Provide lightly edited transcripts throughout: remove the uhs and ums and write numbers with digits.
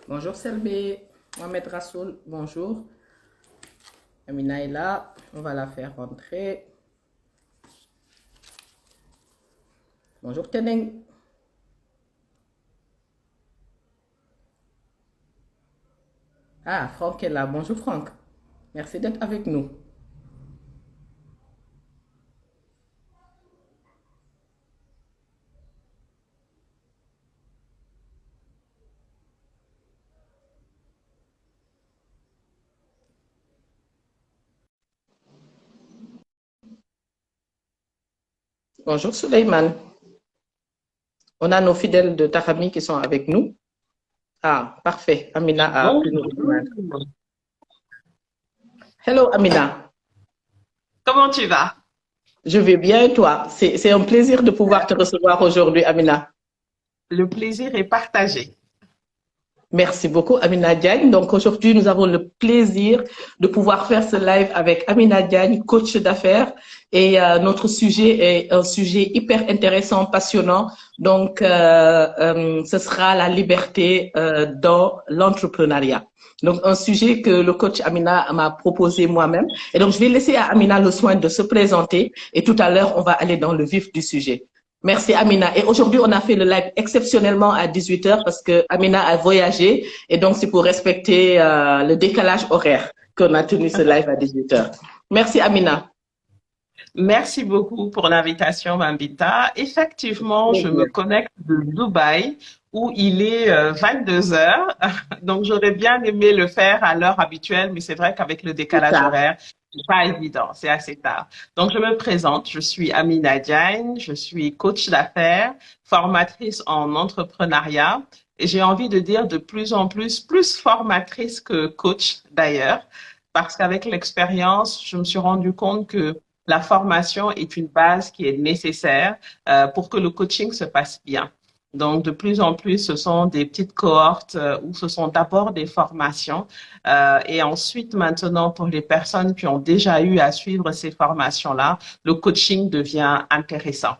Bonjour Selby, Mohamed Rassoul, bonjour. Amina est là, on va la faire rentrer. Bonjour Teneng. Ah, Franck est là, bonjour Franck. Merci d'être avec nous. Bonjour Suleiman. On a nos fidèles de Tarami qui sont avec nous. Ah, parfait. Amina a pu nous rejoindre. Bonjour. Hello Amina, Comment tu vas? je vais bien et toi? C'est un plaisir de pouvoir te recevoir aujourd'hui Amina. Le plaisir est partagé. Merci beaucoup, Amina Diagne. Donc aujourd'hui, nous avons le plaisir de pouvoir faire ce live avec Amina Diagne, coach d'affaires. Et notre sujet est un sujet hyper intéressant, passionnant. Donc, ce sera la liberté dans l'entrepreneuriat. Donc, un sujet que le coach Amina m'a proposé moi-même. Et donc, je vais laisser à Amina le soin de se présenter. Et tout à l'heure, on va aller dans le vif du sujet. Merci Amina. Et aujourd'hui, on a fait le live exceptionnellement à 18 heures parce que Amina a voyagé et donc c'est pour respecter le décalage horaire qu'on a tenu ce live à 18 heures. Merci Amina. Merci beaucoup pour l'invitation, Mambita. Effectivement, je me connecte de Dubaï où il est 22 heures. Donc, j'aurais bien aimé le faire à l'heure habituelle, mais c'est vrai qu'avec le C'est décalage ça. horaire, c'est pas évident, c'est assez tard. Donc, je me présente, je suis Amina Diagne, je suis coach d'affaires, formatrice en entrepreneuriat. Et j'ai envie de dire de plus en plus formatrice que coach d'ailleurs, parce qu'avec l'expérience, je me suis rendu compte que la formation est une base qui est nécessaire pour que le coaching se passe bien. Donc, de plus en plus, ce sont des petites cohortes où ce sont d'abord des formations et ensuite, maintenant, pour les personnes qui ont déjà eu à suivre ces formations-là, le coaching devient intéressant.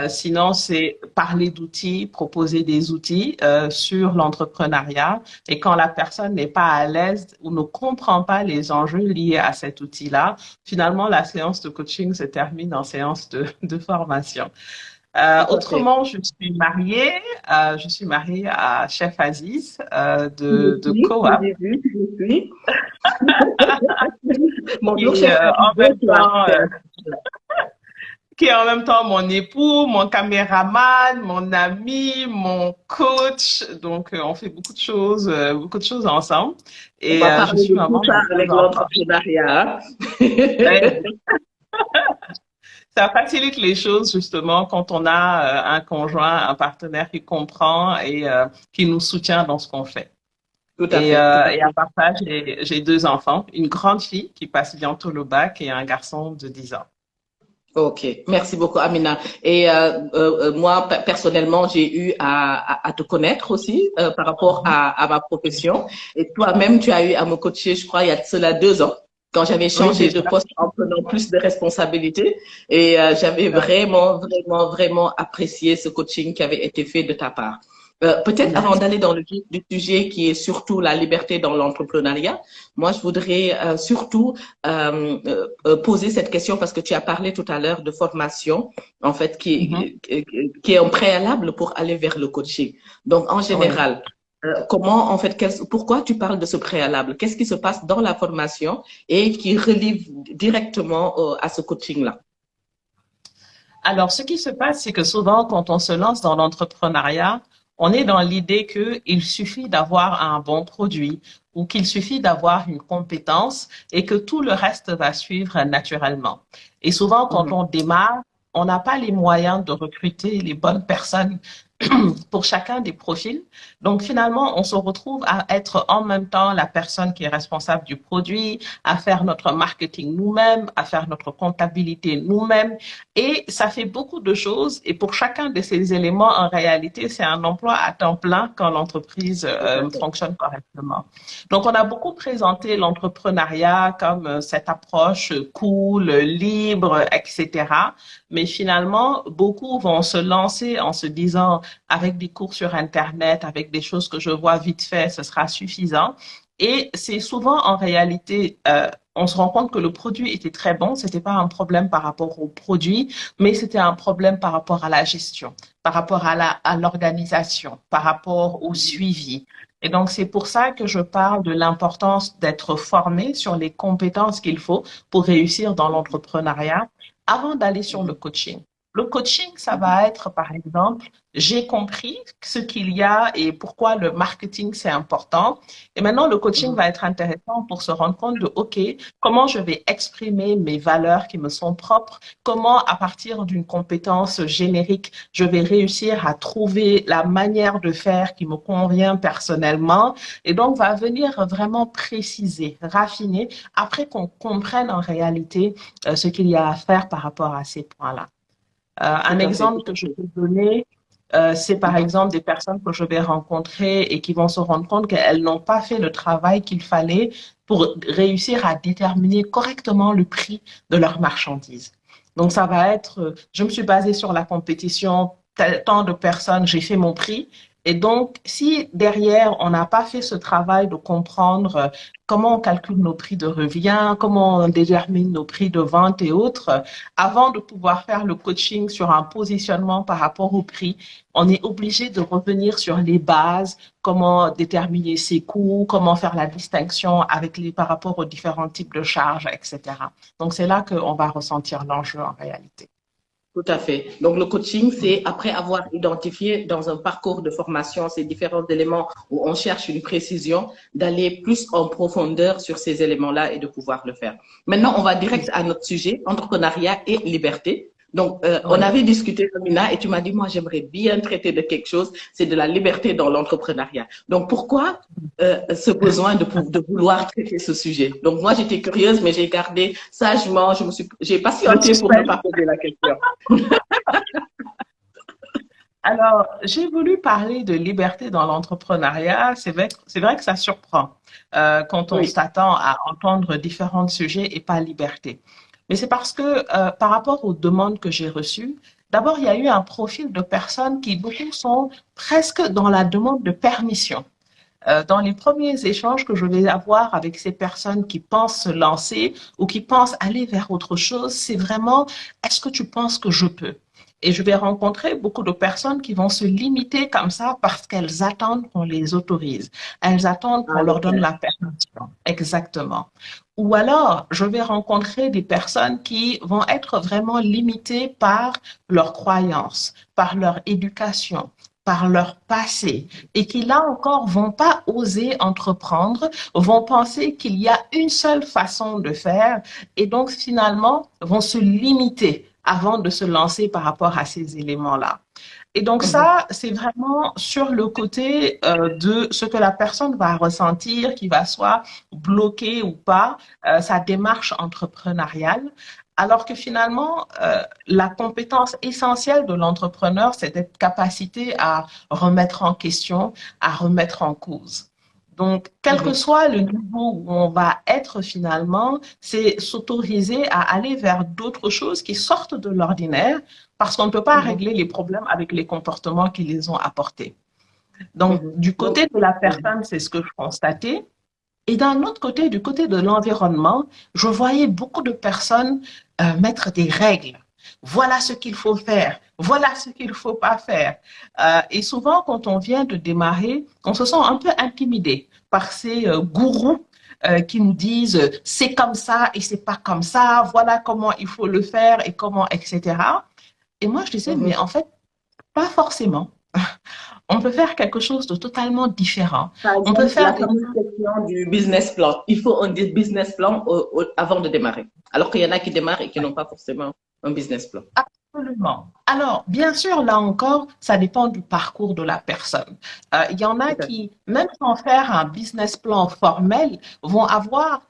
Sinon, c'est parler d'outils, proposer des outils sur l'entrepreneuriat. Et quand la personne n'est pas à l'aise ou ne comprend pas les enjeux liés à cet outil-là, finalement, la séance de coaching se termine en séance de formation. Tout à fait. Autrement, je suis mariée à Chef Aziz Je de suis, Coop, j'ai vu, je suis. Bonjour qui, chef Aziz, en même bonsoir. temps qui est en même temps mon époux, mon caméraman, mon ami, mon coach. Donc, on fait beaucoup de choses ensemble. On Et va je parler suis de tout maman ça de deux avec enfants. l'entrepreneuriat. Ouais, ça facilite les choses justement quand on a un conjoint, un partenaire qui comprend et qui nous soutient dans ce qu'on fait. Tout à fait, tout à Et à fait. part ça, j'ai deux enfants, une grande fille qui passe bientôt le bac et un garçon de 10 ans. Ok, merci beaucoup Amina. Et moi, personnellement, j'ai eu à te connaître aussi par rapport à ma profession. Et toi-même, tu as eu à me coacher, je crois, il y a de cela 2 ans, quand j'avais Oui, changé c'est de ça. poste en prenant plus de responsabilités. Et j'avais vraiment apprécié ce coaching qui avait été fait de ta part. Peut-être avant Merci. d'aller dans le vif du sujet qui est surtout la liberté dans l'entrepreneuriat, moi, je voudrais surtout poser cette question parce que tu as parlé tout à l'heure de formation, en fait, Mhm. qui est un préalable pour aller vers le coaching. Donc, en Oui. général, comment, en fait, pourquoi tu parles de ce préalable? Qu'est-ce qui se passe dans la formation et qui relie directement à ce coaching-là? Alors, ce qui se passe, c'est que souvent, quand on se lance dans l'entrepreneuriat, on est dans l'idée qu'il suffit d'avoir un bon produit ou qu'il suffit d'avoir une compétence et que tout le reste va suivre naturellement. Et souvent, quand Mhm. on démarre, on n'a pas les moyens de recruter les bonnes personnes pour chacun des profils. Donc finalement, on se retrouve à être en même temps la personne qui est responsable du produit, à faire notre marketing nous-mêmes, à faire notre comptabilité nous-mêmes. Et ça fait beaucoup de choses. Et pour chacun de ces éléments, en réalité, c'est un emploi à temps plein quand l'entreprise Tout à fait. fonctionne correctement. Donc on a beaucoup présenté l'entrepreneuriat comme cette approche cool, libre, etc. Mais finalement, beaucoup vont se lancer en se disant avec des cours sur Internet, avec des choses que je vois vite fait, ce sera suffisant. Et c'est souvent en réalité, on se rend compte que le produit était très bon. C'était pas un problème par rapport au produit, mais c'était un problème par rapport à la gestion, par rapport à l'organisation, par rapport au suivi. Et donc, c'est pour ça que je parle de l'importance d'être formé sur les compétences qu'il faut pour réussir dans l'entrepreneuriat avant d'aller sur le coaching. Le coaching, ça va être, par exemple, j'ai compris ce qu'il y a et pourquoi le marketing, c'est important. Et maintenant, le coaching va être intéressant pour se rendre compte de, OK, comment je vais exprimer mes valeurs qui me sont propres, comment, à partir d'une compétence générique, je vais réussir à trouver la manière de faire qui me convient personnellement. Et donc, va venir vraiment préciser, raffiner, après qu'on comprenne en réalité ce qu'il y a à faire par rapport à ces points-là. Un exemple que je peux donner, c'est par exemple des personnes que je vais rencontrer et qui vont se rendre compte qu'elles n'ont pas fait le travail qu'il fallait pour réussir à déterminer correctement le prix de leur marchandise. Donc ça va être, je me suis basée sur la compétition, tant de personnes, j'ai fait mon prix. Et donc, si derrière, on n'a pas fait ce travail de comprendre comment on calcule nos prix de revient, comment on détermine nos prix de vente et autres, avant de pouvoir faire le coaching sur un positionnement par rapport au prix, on est obligé de revenir sur les bases, comment déterminer ses coûts, comment faire la distinction avec par rapport aux différents types de charges, etc. Donc, c'est là qu'on va ressentir l'enjeu en réalité. Tout à fait. Donc, le coaching, c'est après avoir identifié dans un parcours de formation ces différents éléments où on cherche une précision, d'aller plus en profondeur sur ces éléments-là et de pouvoir le faire. Maintenant, on va direct à notre sujet, entrepreneuriat et liberté. Donc, on avait discuté, Amina, et tu m'as dit, moi, j'aimerais bien traiter de quelque chose, c'est de la liberté dans l'entrepreneuriat. Donc, pourquoi ce besoin de vouloir traiter ce sujet? Donc, moi, j'étais curieuse, mais j'ai gardé sagement, j'ai patienté pour ne pas poser la question. Alors, j'ai voulu parler de liberté dans l'entrepreneuriat. C'est vrai que ça surprend quand on s'attend à entendre différents sujets et pas liberté. Mais c'est parce que par rapport aux demandes que j'ai reçues, d'abord, il y a eu un profil de personnes qui, beaucoup, sont presque dans la demande de permission. Dans les premiers échanges que je vais avoir avec ces personnes qui pensent se lancer ou qui pensent aller vers autre chose, c'est vraiment, est-ce que tu penses que je peux? Et je vais rencontrer beaucoup de personnes qui vont se limiter comme ça parce qu'elles attendent qu'on les autorise. Elles attendent qu'on leur donne la permission. Exactement. Ou alors, je vais rencontrer des personnes qui vont être vraiment limitées par leurs croyances, par leur éducation, par leur passé et qui, là encore, vont pas oser entreprendre, vont penser qu'il y a une seule façon de faire et donc, finalement, vont se limiter avant de se lancer par rapport à ces éléments-là. Et donc ça, c'est vraiment sur le côté de ce que la personne va ressentir, qui va soit bloquer ou pas sa démarche entrepreneuriale. Alors que finalement, la compétence essentielle de l'entrepreneur, c'est cette capacité à remettre en question, à remettre en cause. Donc, quel que soit le niveau où on va être finalement, c'est s'autoriser à aller vers d'autres choses qui sortent de l'ordinaire parce qu'on ne peut pas régler les problèmes avec les comportements qui les ont apportés. Donc, du côté de la personne, c'est ce que je constatais. Et d'un autre côté, du côté de l'environnement, je voyais beaucoup de personnes mettre des règles. Voilà ce qu'il faut faire, voilà ce qu'il ne faut pas faire. Et souvent, quand on vient de démarrer, on se sent un peu intimidé par ces gourous qui nous disent c'est comme ça et c'est pas comme ça, voilà comment il faut le faire et comment, etc. Et moi, je disais, mais en fait, pas forcément. On peut faire quelque chose de totalement différent. Par exemple, on peut faire la fameuse question du business plan. Il faut un business plan avant de démarrer. Alors qu'il y en a qui démarrent et qui n'ont pas forcément un business plan. Absolument. Alors, bien sûr, là encore, ça dépend du parcours de la personne. Il y en a qui, même sans faire un business plan formel, vont avoir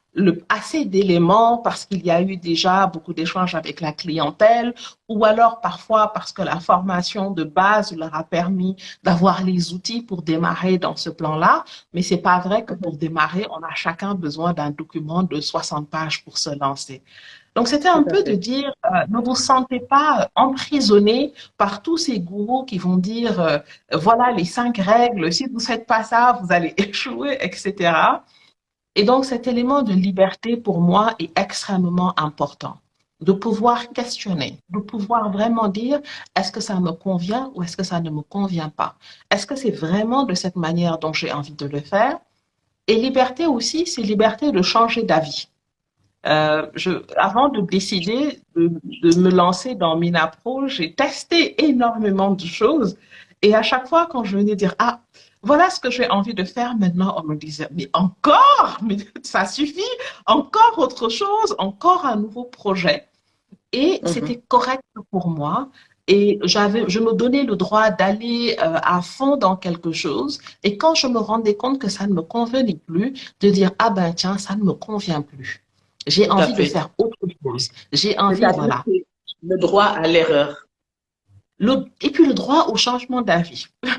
assez d'éléments parce qu'il y a eu déjà beaucoup d'échanges avec la clientèle ou alors parfois parce que la formation de base leur a permis d'avoir les outils pour démarrer dans ce plan-là. Mais c'est pas vrai que pour démarrer, on a chacun besoin d'un document de 60 pages pour se lancer. Donc, c'était Tout un à peu de fait. dire, ne vous sentez pas emprisonné par tous ces gourous qui vont dire, voilà les 5 règles, si vous ne faites pas ça, vous allez échouer, etc. Et donc, cet élément de liberté, pour moi, est extrêmement important. De pouvoir questionner, de pouvoir vraiment dire, est-ce que ça me convient ou est-ce que ça ne me convient pas? Est-ce que c'est vraiment de cette manière dont j'ai envie de le faire? Et liberté aussi, c'est liberté de changer d'avis. Avant de décider de me lancer dans Minapro, j'ai testé énormément de choses. Et à chaque fois, quand je venais dire, ah, voilà ce que j'ai envie de faire maintenant, on me disait, mais encore, mais ça suffit, encore autre chose, encore un nouveau projet. Et Mhm. c'était correct pour moi. Et je me donnais le droit d'aller à fond dans quelque chose. Et quand je me rendais compte que ça ne me convenait plus, de dire, ah ben tiens, ça ne me convient plus. J'ai Tout à envie de fait. faire autre chose. J'ai envie, C'est-à-dire voilà. que le droit à l'erreur. Et puis le droit au changement d'avis, Tout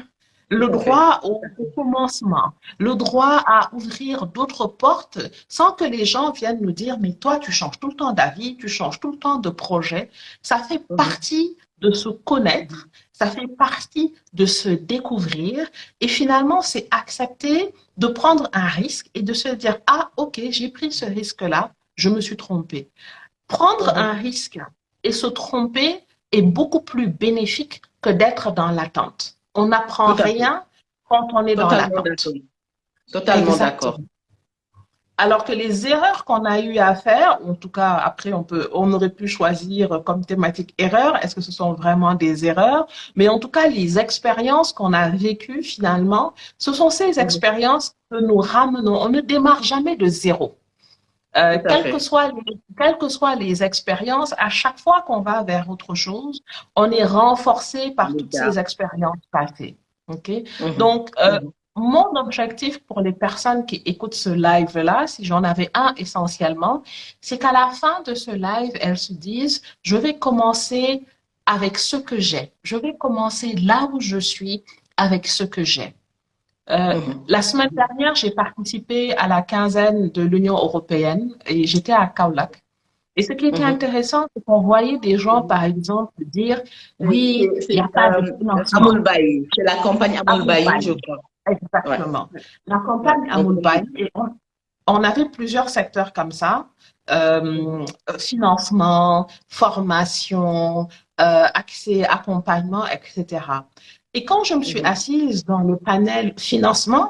le à fait. droit au commencement, le droit à ouvrir d'autres portes sans que les gens viennent nous dire, mais toi, tu changes tout le temps d'avis, tu changes tout le temps de projet. Ça fait Mhm. partie de se connaître, ça fait partie de se découvrir. Et finalement, c'est accepter de prendre un risque et de se dire, ah, ok, j'ai pris ce risque-là, je me suis trompé. Prendre un Mhm. risque et se tromper est beaucoup plus bénéfique que d'être dans l'attente. On n'apprend Tout à fait. rien quand on est dans Totalement l'attente. d'accord. Totalement d'accord. Exactement. Alors que les erreurs qu'on a eu à faire, en tout cas après on aurait pu choisir comme thématique erreur, est-ce que ce sont vraiment des erreurs? Mais en tout cas les expériences qu'on a vécues finalement, ce sont ces Mhm. expériences que nous ramenons. On ne démarre jamais de zéro. Tout à fait. Quelles que soient les expériences, à chaque fois qu'on va vers autre chose, on est renforcé par toutes ces L'égard. expériences passées. OK? Mhm. Donc, Mhm. mon objectif pour les personnes qui écoutent ce live-là, si j'en avais un essentiellement, c'est qu'à la fin de ce live, elles se disent, je vais commencer avec ce que j'ai. Je vais commencer là où je suis avec ce que j'ai. Mhm. La semaine dernière, j'ai participé à la quinzaine de l'Union européenne et j'étais à Kaolack. Et ce qui était Mhm. intéressant, c'est qu'on voyait des gens, Mhm. par exemple, dire, Oui, oui, il n'y a c'est pas de financement. Amoulbaï. C'est la campagne À Amoulbaï, je Mumbai, crois. Ouais. exactement. La Ouais. campagne à On connaît Mumbai, bien. et on avait plusieurs secteurs comme ça, euh, financement, formation, accès, accompagnement, etc. Et quand je me suis Mhm. assise dans le panel financement,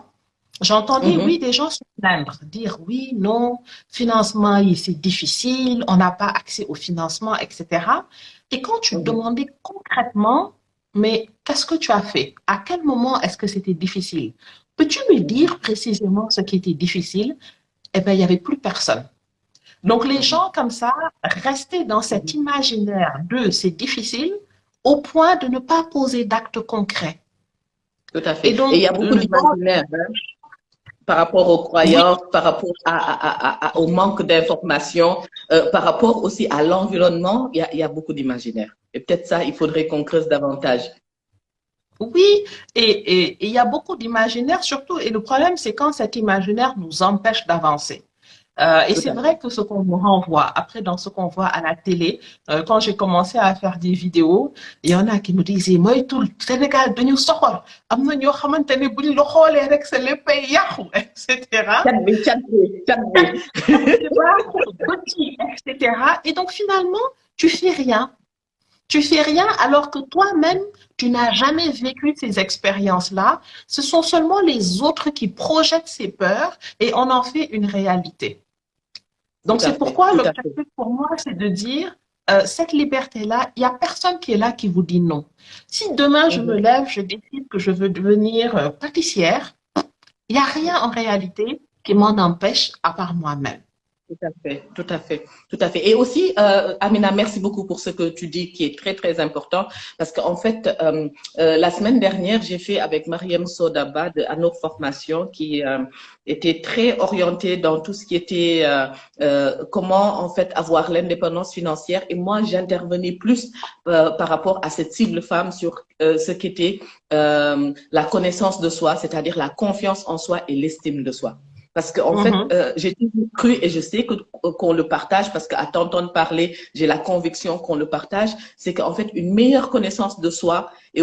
j'entendais, oui, Mhm. des gens se plaindre, dire oui, non, financement, c'est difficile, on n'a pas accès au financement, etc. Et quand tu Mhm. demandais concrètement, mais qu'est-ce que tu as fait? À quel moment est-ce que c'était difficile? Peux-tu me Mhm. dire précisément ce qui était difficile? Eh bien, il n'y avait plus personne. Donc, les Mhm. gens comme ça restaient dans cet Mhm. imaginaire de c'est difficile au point de ne pas poser d'actes concrets. Tout à fait. Et Et il donc, y a beaucoup d'imaginaire, hein, par rapport aux oui, croyances, par rapport au manque d'informations, par rapport aussi à l'environnement, il y a beaucoup d'imaginaire. Et peut-être ça, il faudrait qu'on creuse davantage. oui, et il y a beaucoup d'imaginaire surtout, et le problème, c'est quand cet imaginaire nous empêche d'avancer. Et Tout c'est à fait. vrai que ce qu'on nous renvoie, après dans ce qu'on voit à la télé, quand j'ai commencé à faire des vidéos, il y en a qui me disaient, moi, tout le Sénégal, dañu soxor, am na ñoo xamante ne buñ la xoolee rek sa léppay yàqu, etc. Chat bi. Tu vois, petit, etc. Et donc finalement, tu fais rien. Tu fais rien alors que toi-même, tu n'as jamais vécu ces expériences-là. Ce sont seulement les autres qui projettent ces peurs et on en fait une réalité. Tout Donc à c'est fait, pourquoi tout à fait. l'objectif pour moi, c'est de dire, cette liberté-là, il n'y a personne qui est là qui vous dit non. Si demain je me Mhm. lève, je décide que je veux devenir pâtissière, il n'y a rien en réalité qui m'en empêche à part moi-même. Tout à fait, tout à fait, tout à fait. Et aussi, Amina, merci beaucoup pour ce que tu dis qui est très, très important. Parce qu'en fait, la semaine dernière, j'ai fait avec Mariam Sodaba à nos formations qui était très orientée dans tout ce qui était comment, en fait, avoir l'indépendance financière. Et moi, j'intervenais plus par rapport à cette cible femme sur ce qu'était la connaissance de soi, c'est-à-dire la confiance en soi et l'estime de soi. Parce qu'en fait, Mhm. j'ai toujours cru et je sais qu'on le partage parce qu'à t'entendre parler, j'ai la conviction qu'on le partage, c'est qu'en fait, une meilleure connaissance de soi et